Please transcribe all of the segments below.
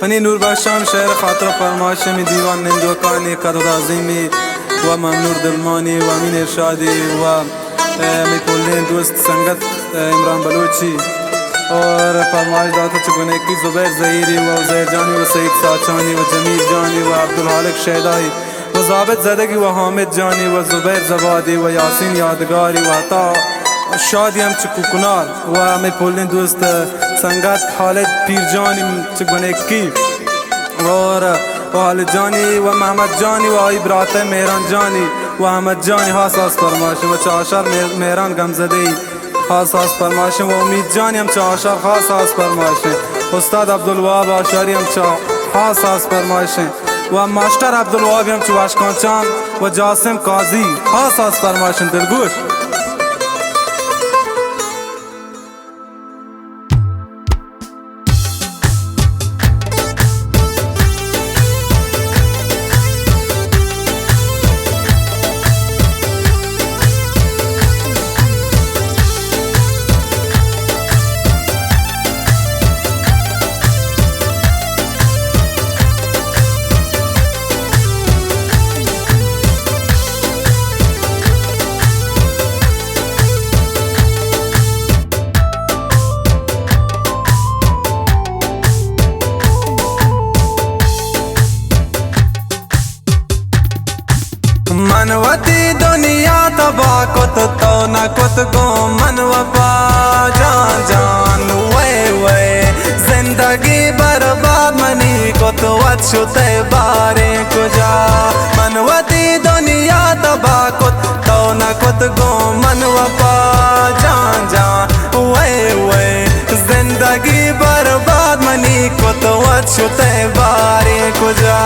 हनी नूर बख्शाम शहर खातर फरमाश में दीवान निंदवकानी कदर अजीमी व ममनूर दिलमानी व अमीन इरशादी व मिकुल्लीन दोस्त संगत इमरान बलूची और फरमाइश दाता चुकने की ज़ुबैर ज़हीरी व उज़ैर जानी व सईद साचानी व जमील जानी व अब्दुल हालिक शहदाई व ज़ाबित ज़दगी व हामिद जानी व ज़ुबैर ज़बादी व यासीन यादगारी व अता शादियम चुकु कुनाल व हमें पुलिन दोस्त संगत खालिद पीर जानी चुकने की और खालिद जानी व मोहम्मद जानी व इब्रात मेहरान जानी व अहमद जानी हासास फरमाश व चाशर मेहरान गमजदे खास फरमाशें व उम्मीद जानी हम चाशर खास फरमाशें उस्ताद अब्दुल वहाब आशारी हम खास फरमाशें व मास्टर अब्दुल वहाब हम चुवाशकांचान व जासिम काजी खास फरमाशें दिलगोश मनवती दुनिया तबा कुत तो न कुत गो मनवपा जान जान वे जिंदगी बर्बाद मनी कुत वच्छुते बारे कुजा मनवती दुनिया तबा कुत तो न कुत गो मनवपा जान जान वे जिंदगी बर्बाद मनी कुत वच्छुते बारे कुजा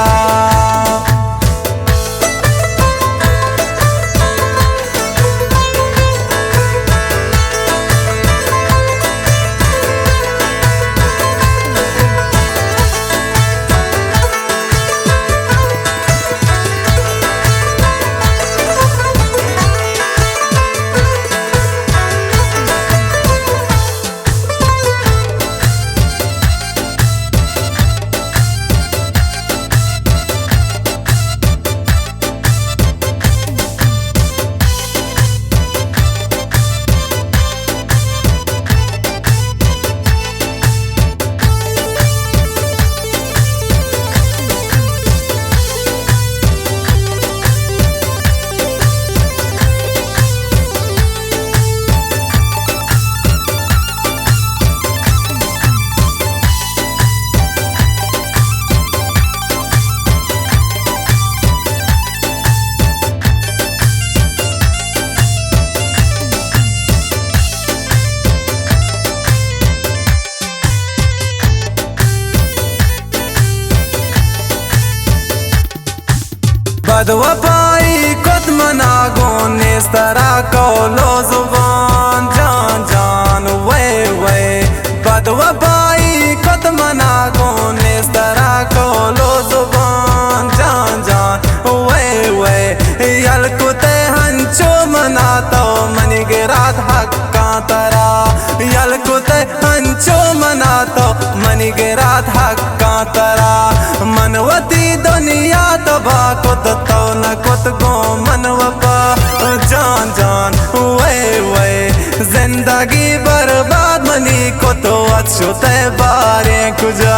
बदवफाई खुद मना गो नेस्तरा कौलो जुबान जान जान वे बदवफाई खुद मना गो नेस्तरा कौलो जुबान जान जान वे यलकुते हंचो मना तो मनी गिरात हक्का तरा यलकुते हंचो मना तो मनी गिरात हक्का तरा मनवती दुनिया तबा कुत तो न कुत गो मनवपा जान जान वे जिंदगी बर्बाद मनी कुत अच्छुते बारे कुजा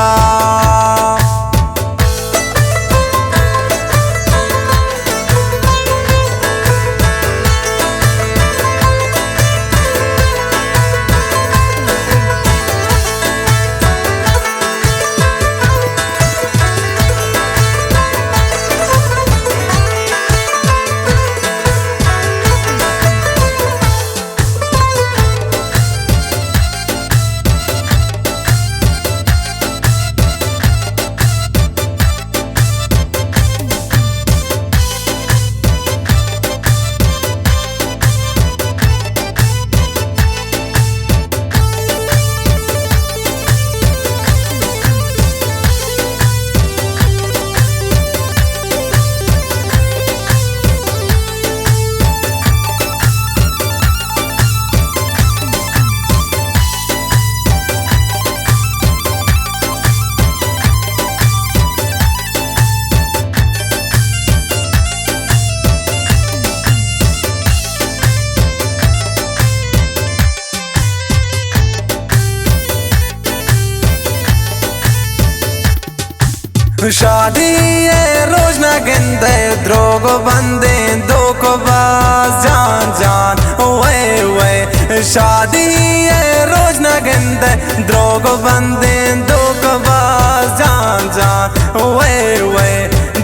शादी ये रोज न गिनते द्रोग बंदे दो को बास जान जान वे वे शादी ये रोज न गिनते द्रोग बंदे दो को बास जान जान वे वे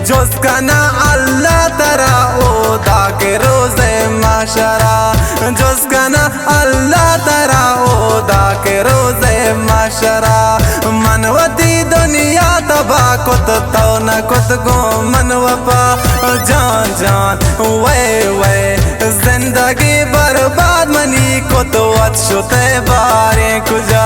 जिसका ना अल्लाह तरा ओदा के रोज़े माशरा जिसका ना अल्लाह तरा ओदा के रोज़े माशरा मनवती दुनिया तबा कुत तो न कुत गो मनवपा जान जान वे वे जिंदगी बर्बाद मनी को तो अच्छुते बारे कुजा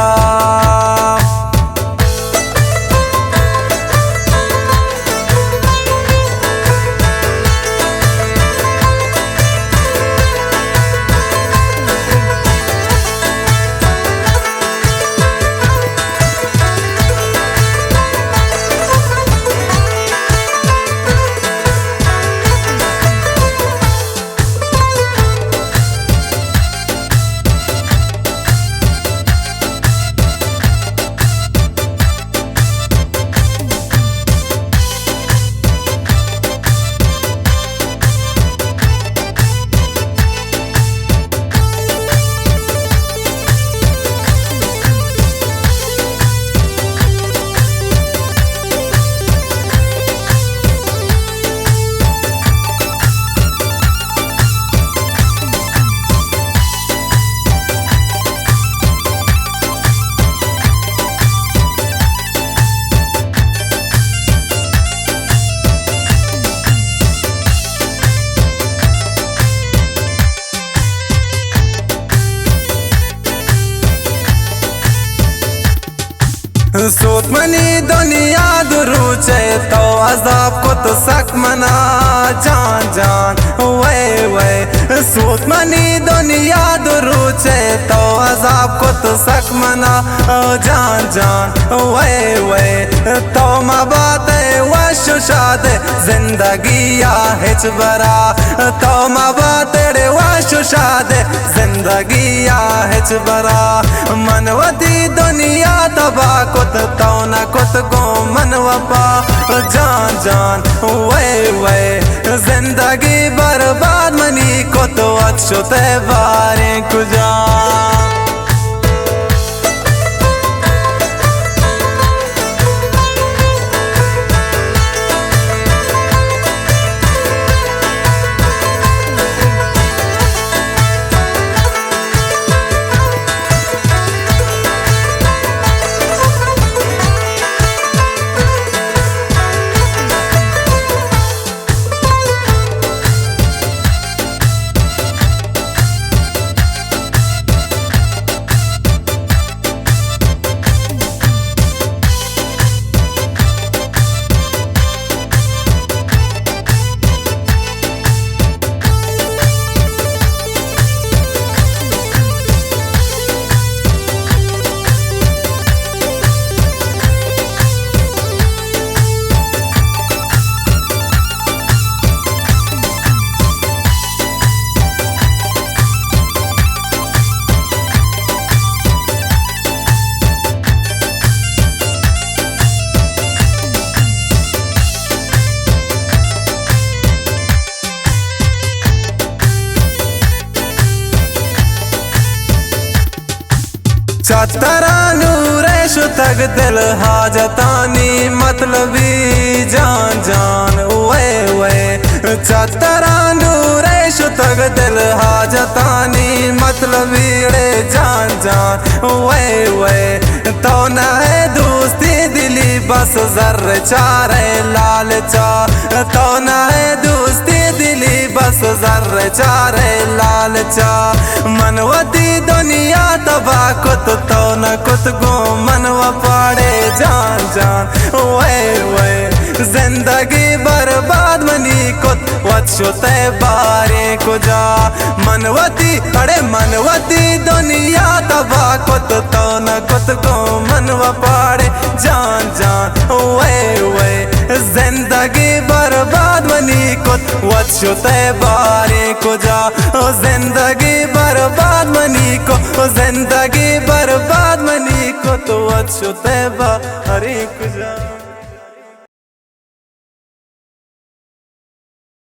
सूत मनी दुनिया दुरुचे तो अजाब को तो सक मना जान जान वे वे सूत मनी दुनिया दुरुचे तो अजाब को तो सक मना जान जान वे वे तो माँ बात वशुशाद जिंदगी या हिच बरा तो माँ बात वशुशाद जिंदगी या हिच बरा मनवती दुनिया तबा कुत तो न कुत गो मनवपा जान जान वे वे जिंदगी बर्बाद मनी को तो अच्छुते बारे कुजा चतरा नूरेश तग दिल हाजतानी मतलबी जान जान वे वे चतरा नूरेश तग दिल हाजतानी मतलबी रे जान जान वे वे तो न है दोस्ती दिली बस जर्र चारे लालचा तो न है दोस्ती दिली बस जर्र चारे लालचा मनवती दुनिया तबा कुत तो न कुत गो मनवा पाड़े जान जान वे वे जिंदगी बर्बाद मनी कुत वच्छुते बारे कुजा मनवती अड़े मनवती दुनिया तबा कुत तो न कुत गो मनवा पाड़े जान जान वे वे जिंदगी बर्बाद मनी कुत वच्छुते बारे कुजा जिंदगी बर्बाद मनी को जिंदगी बर्बाद मनी को तो अच्छुते बारे कुजा।